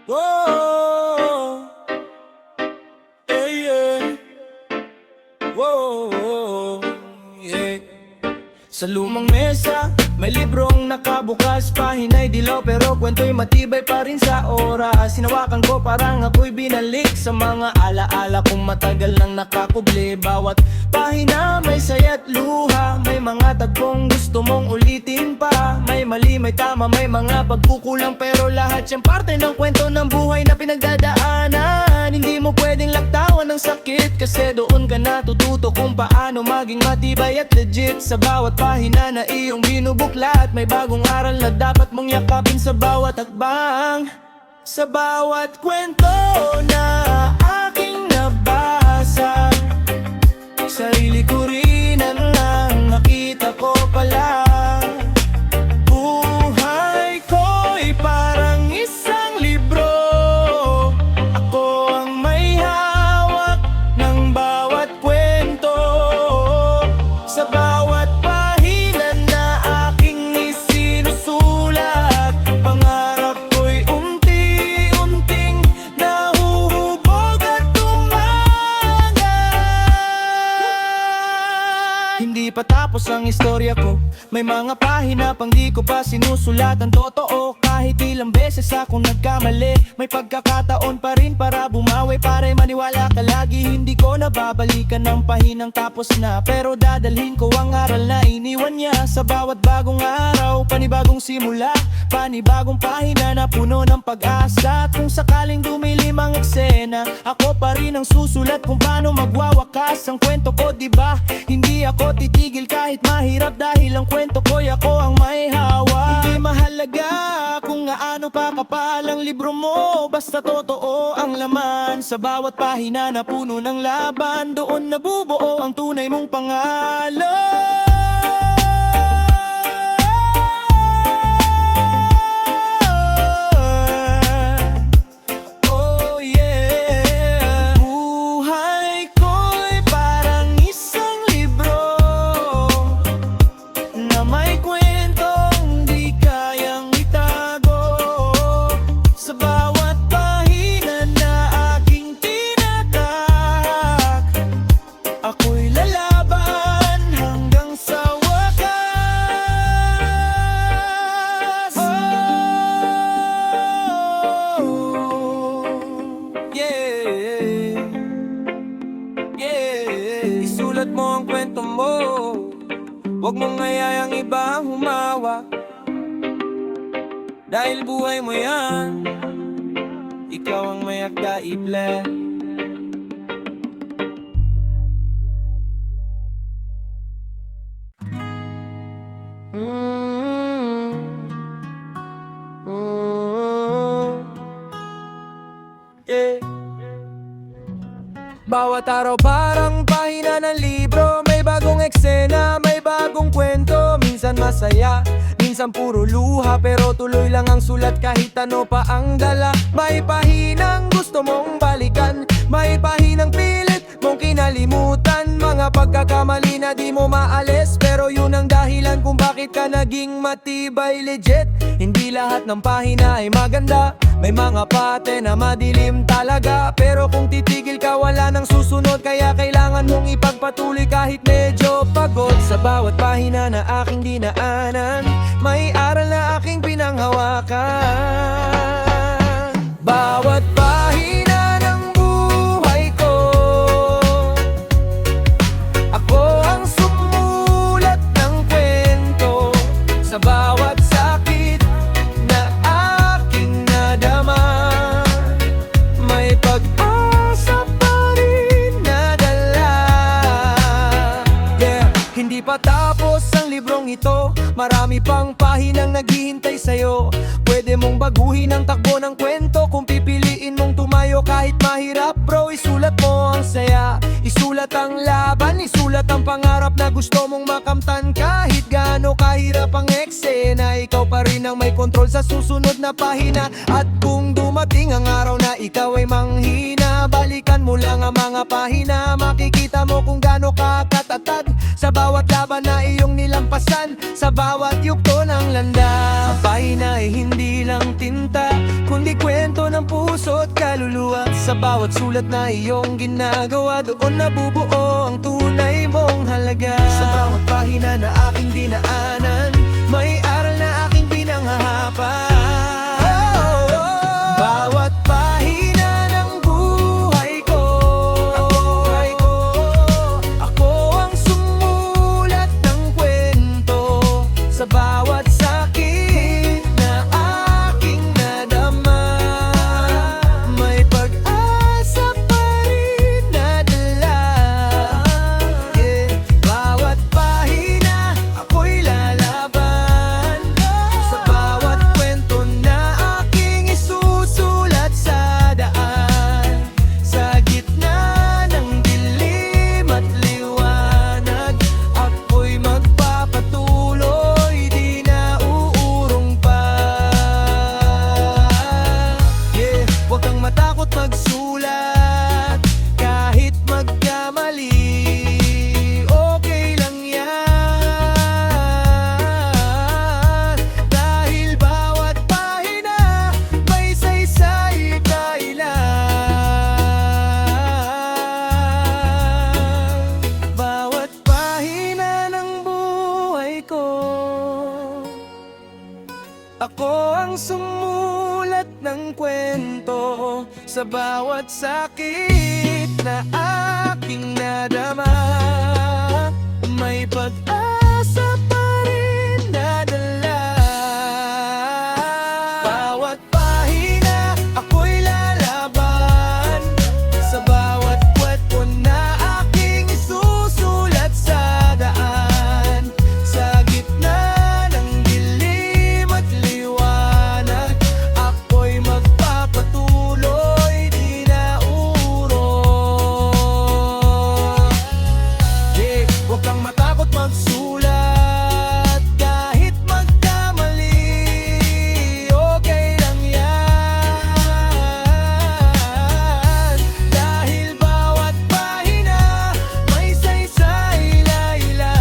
Whoa, yeah, yeah. Whoa, yeah. Sa lumang mesa, may librong nakabukas. Pahina'y dilaw pero kwento'y matibay pa rin sa oras. Sinawakan ko parang ako'y binalik sa mga alaala kong matagal nang nakakubli. Bawat pahina may saya't luha, may mga tagpong gusto mong ulitin pa. May mali, may tama, may mga pagkukulang, pero lahat siyang parte ng kwento ng buhay na pinagdadaanan. Hindi mo pwedeng laktawan ng sakit, kasi doon ka natututo kung paano maging matibay at legit. Sa bawat pahina na iyong binubuklat, may bagong aral na dapat mong yakapin sa bawat hakbang. Sa bawat kwento na aking nabasa, sarili ko rin ang nakita ko pala. Buhay ko'y parang isang libro, ako ang may hawak ng bawat kwento. Sa bawat pahina na aking isinusulat, pangarap ko'y unti-unting nahuhubog at tumagal. Hindi pa tapos ang istorya ko, may mga pahina pang di ko pa sinusulat ang totoo. Kahit ilang beses akong nagkamali, may pagkakataon pa rin para bumawi. Pare maniwala ka lagi, hindi ko nababalikan ng pahinang tapos na, pero dadalhin ko ang aral na iniwan niya. Sa bawat bagong araw, panibagong simula, panibagong pahina na puno ng pag-asa. Kung sakaling dumilim ang eksena, ako pa rin ang susulat kung paano magwawakas ang kwento ko, diba? Hindi ako titigil kahit mahirap, dahil ang kwento ko'y ako ang may hawak. Hindi mahalaga kung gaano pa kapal ang libro mo, basta totoo ang laman. Sa bawat pahina na puno ng laban, doon nabubuo ang tunay mong pangalan. Oh yeah. Buhay ko'y parang isang libro na may kwentong di kayang itago. Sa bawat pahina na aking tinatahak, ako'y lalaban hanggang sa wakas. Yeah, yeah. Isulat mo ang kwento mo, huwag mong hayayang iba ang humawak, dahil buhay mo yan, ikaw ang may akda-ible. Yeah. Bawat araw parang pahina ng libro, may bagong eksena, may bagong kwento. Minsan masaya, minsan puro luha, pero tuloy lang ang sulat kahit ano pa ang dala. May pahinang gusto mong balikan, may pahinang pilit mong kinalimutan. Mga pagkakamali na di mo maalis, pero yun ang dahilan kung bakit ka naging matibay, legit. Hindi lahat ng pahina ay maganda, may mga pate na madilim talaga, pero kung titigil ka wala nang susunod. Kaya kailangan mong ipagpatuloy kahit medyo pagod. Sa bawat pahina na aking dinaanan, may aral na aking pinanghawakan. Bawat pahina ng buhay ko, ako ang sumulat ng kwento. Sa bawat sakit na aking nadama, may pag-asa pa rin nadala. Yeah, hindi pa tapos ang librong ito, marami pang pahinang naghihintay sa'yo. Pwede mong baguhin ang takbo ng kwento kung pipiliin mong tumayo. Kahit mahirap bro, isulat mo ang saya, isulat ang laban, isulat ang pangarap na gusto mong makamtan. Kahit gaano kahirap ang eksena, ikaw pa rin ang may kontrol sa susunod na pahina. At kung dumating ang araw na ikaw ay manghina, balikan mo lang ang mga pahina, makikita mo kung gaano ka katatag. Sa bawat laban na iyong nilampasan, sa bawat yugto ng landas, ang pahina ay hindi lang tinta, kundi kwento ng puso puso at kaluluwa. Sa bawat sulat na iyong ginagawa, doon nabubuo ang tunay mong halaga. Sa bawat pahina na aking dinaanan, may aral na aking pinanghahapan. Bawat pahina ng buhay ko, ako ang sumulat ng kwento. Sa bawat sakit na aking nadama, may pag-asa pa rin na dala. Bawat pahina ako'y lalaban, sa bawat kwento na aking isusulat sa daan. Sa gitna ng dilim at liwanag, ako'y magpapatuloy, di na uurong pa. Huwag kang matakot magsulat, kahit magkamali, okay lang yan. Dahil bawat pahina may saysay kailan. Bawat pahina ng buhay ko, ako ang sumulat ng kwento. Sa bawat sakit na aking nadama, may pag-asa pa rin na dala. Bawat pahina ako'y lalaban, sa bawat kwento na aking isusulat sa daan. Sa gitna ng dilim at liwanag, ako'y magpapatuloy, di na uurong. Huwag kang matakot magsulat, kahit magkamali, okay lang yan. Dahil bawat pahina may saysay laylan.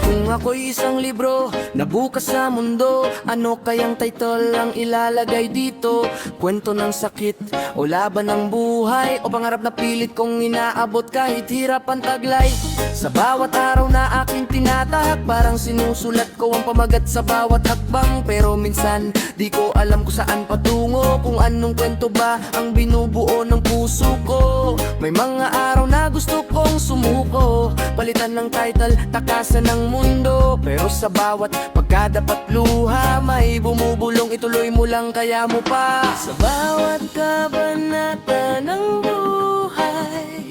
Kung ako'y isang libro na bukas sa mundo, ano kayang title ang ilalagay dito? Kwento ng sakit o laban ng buhay, o pangarap na pilit kong inaabot kahit hirap ang taglay. Sa bawat araw na aking tinatahak, parang sinusulat ko ang pamagat sa bawat hakbang. Pero minsan di ko alam kung saan patungo, kung anong kwento ba ang binubuo ng puso ko. May mga araw na gusto kong sumuko, palitan ng title, takasan ng mundo. Pero sa bawat pagkadapat luha, may bumubulong, ituloy mo lang, kaya mo pa. Sa bawat kabanata ng buhay,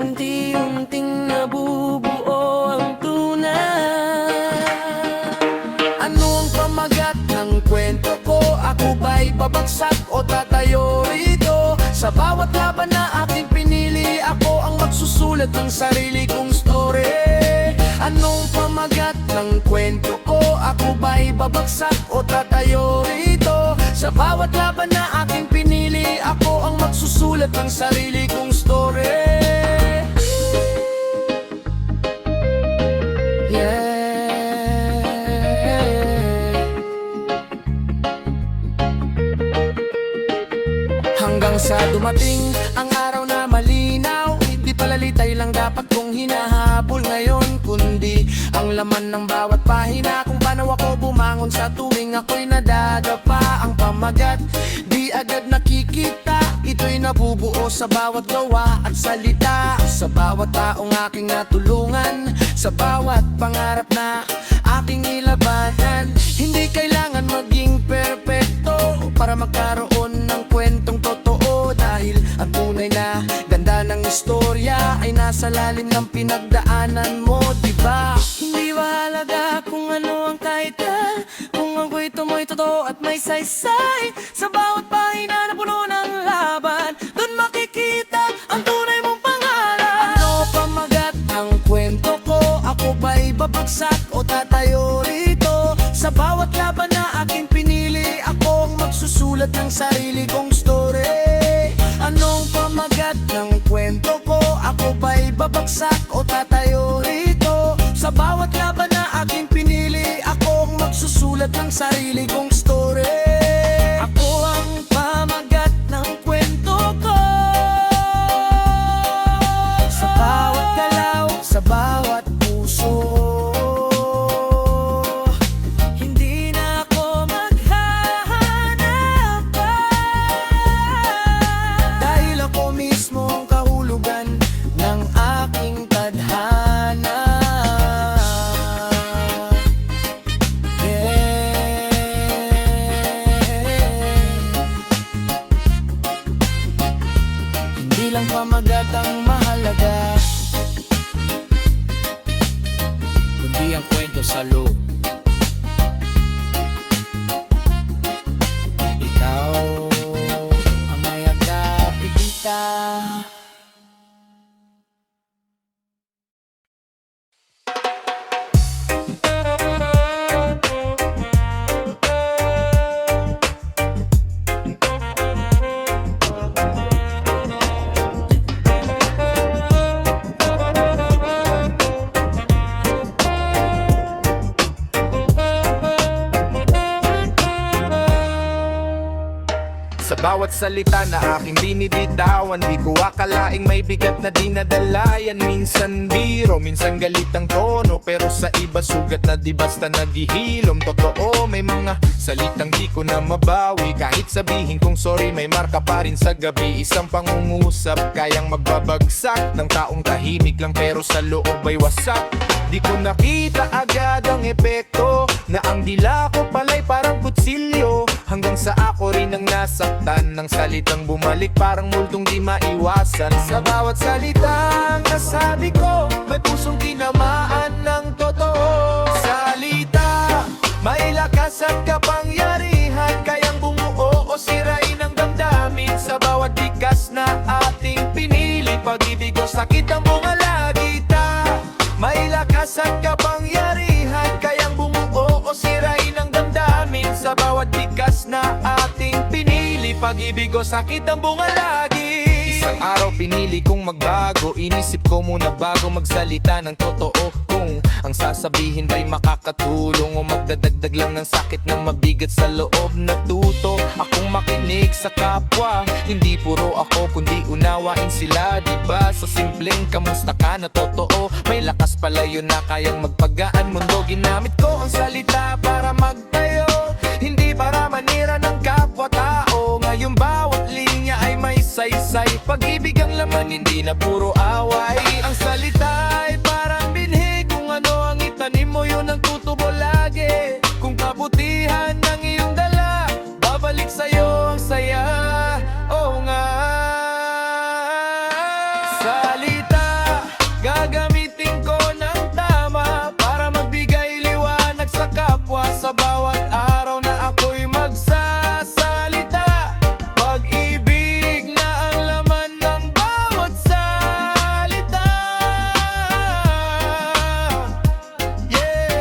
unti-unting nabubuo ang tunay. Ano ang pamagat ng kwento ko? Ako ba'y babagsak o tatayo rito? Sa bawat laban na aking pinili, ako ang magsusulat ng sarili kong story. Anong pamagat ng kwento ko? Ako ba'y babagsak o tatayo rito? Sa bawat laban na aking pinili, ako ang magsusulat ng sarili kong story. Hanggang sa dumating ang araw na malinaw, di palalitay lang dapat kong hinahabol ngayon, kundi ang laman ng bawat pahina, kung paano ako bumangon sa tuwing ako'y nadadapa. Ang pamagat di agad nakikita, ito'y nabubuo sa bawat gawa at salita. Sa bawat taong aking natulungan, sa bawat pangarap na aking nilabanan. Hindi kailangan maging perpekto para magkaroon ng kwentong totoo, dahil ang tunay na ganda ng istorya ay nasa lalim ng pinagdaanan mo, diba? Hindi mahalaga kung ano ang title, kung ang kwento mo'y totoo at may saysay. Sa bawat pahina na puno ng laban, dun makikita ang tunay mong pangalan. Ano pamagat ng kwento ko? Ako babagsak o tatayo rito. Sa bawat laban na aking pinili, ako ang magsusulat ng sarili kong story. Anong pamagat ng kwento ko? Ako ba'y babagsak o tatayo rito? Sa bawat laban na aking pinili, ako ang magsusulat ng sarili kong story. Ako ang pamagat ng kwento ko. Sa bawat galaw, sa bawat puso, hindi na ako maghahanap pa. Dahil ako mismo ang kahulugan ng aking tadhana. Hindi lang pamagat ang mahalaga, kundi ang kwento sa loob. Ikaw ang may agapigita. Sa bawat salita na aking binibitawan, di ko akalaing may bigat na dinadalayan. Minsan biro, minsan galit ang tono, pero sa iba sugat na di basta naghihilom. Totoo, may mga salitang di ko na mabawi. Kahit sabihin kong sorry, may marka pa rin sa gabi. Isang pangungusap, kayang magbabagsak ng taong tahimik lang pero sa loob ay wasak. Di ko nakita agad ang epekto na ang dila ko pala'y parang kutsilyo. Hanggang sa ako rin ang nasaktan ng salitang bumalik, parang multong di maiwasan. Sa bawat salitang nasabi ko, may pusong tinamaan ng totoo. Salita, may lakas at kapangyarihan, kayang bumuo o sirain ang damdamin. Sa bawat bigkas na ating pinili, pag-ibig o sakit ang bungalagita. May lakas at kapangyarihan, kayang bumuo o sirain ang damdamin. Sa bawat bigkas na ating pinili, pag-ibig o sakit ang bungalagi. Isang araw pinili kong magbago, inisip ko muna bago magsalita ng totoo. Kung ang sasabihin ba'y makakatulong o magdadagdag lang ng sakit na mabigat sa loob. Natuto akong makinig sa kapwa, hindi puro ako kundi unawain sila. Diba sa simpleng kamusta ka na totoo, may lakas pala yun na kayang magpagaan mundo. Ginamit ko ang salita para magtayo, hindi para manira ng kapwa-tao. Ngayong bawat linya ay may saysay, pag-ibig ang laman, hindi na puro away. Ang salita ay parang binhi, kung ano ang itanim mo yun ang tutubo lagi. Kung kabutihan ng iyong dala, babalik sa'yo ang saya. Oo nga. Salita, gagamitin ko ng tama para magbigay liwanag sa kapwa. Sa bawat araw na ako'y magsasalita, pag-ibig na ang laman ng bawat salita. Yeah.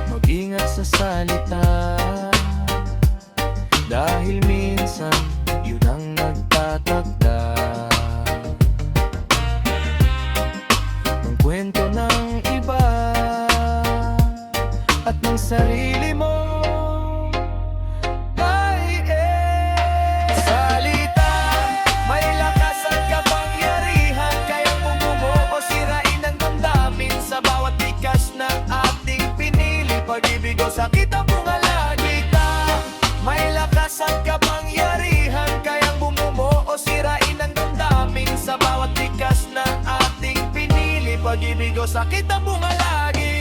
Mag-ingat sa salita, dahil minsan yun ang nagtatagda ng kwento ng iba at ng sarili mo. Salita, may lakas at kapangyarihan, kayang bumuo o sirain ang damdamin. Sa bawat bigkas na ating pinili, pag-ibig o sakit ang bungalagita. May lakas at kapangyarihan, kayang bumuo o sirain ang damdamin. Sa bawat bigkas na ating pinili, pag-ibig o sakit ang bungalagi.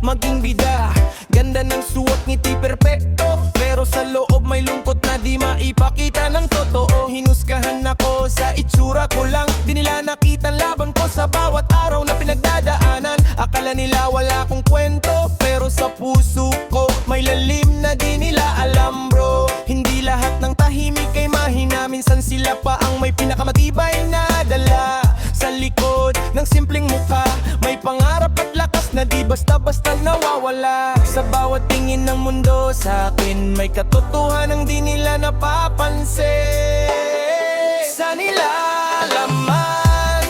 maging bida. Ganda ng suot, ngiti perpekto, pero sa loob may lungkot na di maipakita ng totoo. Hinusgahan ako sa itsura ko lang, di nila nakita ang laban ko sa bawat araw na pinagdadaanan. Akala nila wala akong kwento, pero sa puso ko may lalim na di nila alam bro. Hindi lahat ng tahimik ay mahina, minsan sila pa ang may pinakamatibay na dala. Sa likod ng simpleng mukha, may pangarap at lakas na di basta-basta nawawala. Sa bawat tingin ng mundo sa akin, may katotohanan di nila napapansin. Sa nilalaman,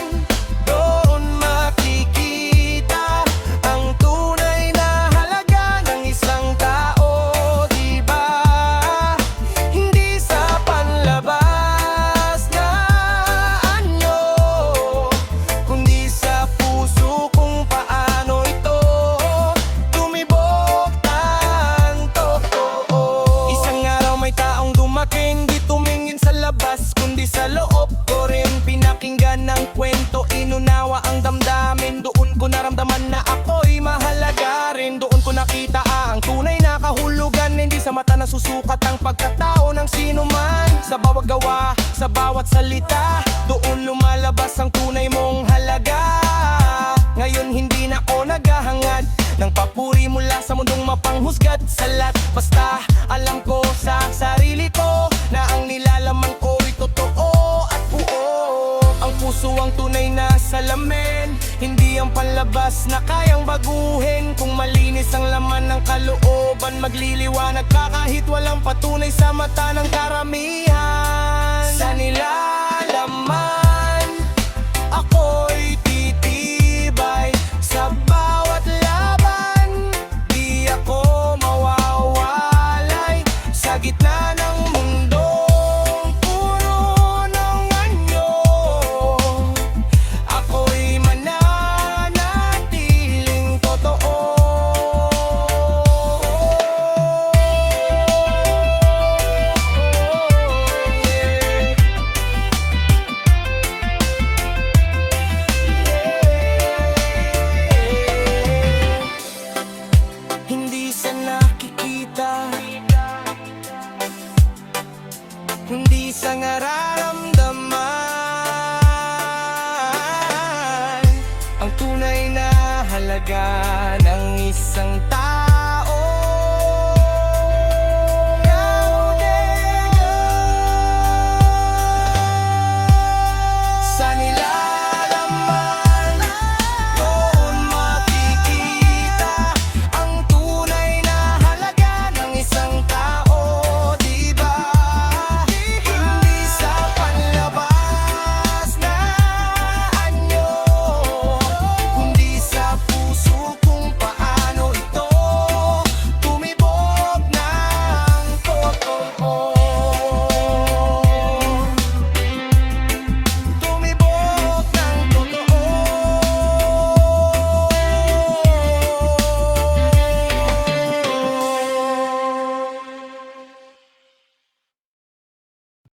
doon makikita ang tunay na halaga ng isang tao, diba? Hindi sa panlabas na anyo, kundi sa puso kung paano ito tumibok ng totoo. Isang araw may taong dumating, di tumingin sa labas kundi sa loob ko rin. Pinakinggan ng kwento, inunawa ang damdamin. Doon ko naramdaman na ako'y mahalaga rin. Doon ko nakita ang tunay na kahulugan. Hindi sa mata nasusukat ang pagkatao ng sino man. Sa bawat gawa, sa bawat salita, doon lumalabas ang tunay mong halaga. Ngayon hindi na ako naghahangad ng papuri mula sa mundong mapanghusgat sa lahat. Basta alam ko sa sarili ko na ang nilalaman ko'y totoo at buo. Ang puso ang tunay na salamin, hindi ang panlabas na kayang baguhin. Kung malinis ang laman ng kalooban, magliliwanag ka kahit walang patunay sa mata ng karamihan. Sa nilalaman, ako'y titibay sa bawat laban. Di ako mawawalay sa gitna ng mundong puro ng anyo. Ako'y mananatiling totoo. Hindi sa nakikita, hindi sa nararamdaman, ang tunay na halaga ng isang tao.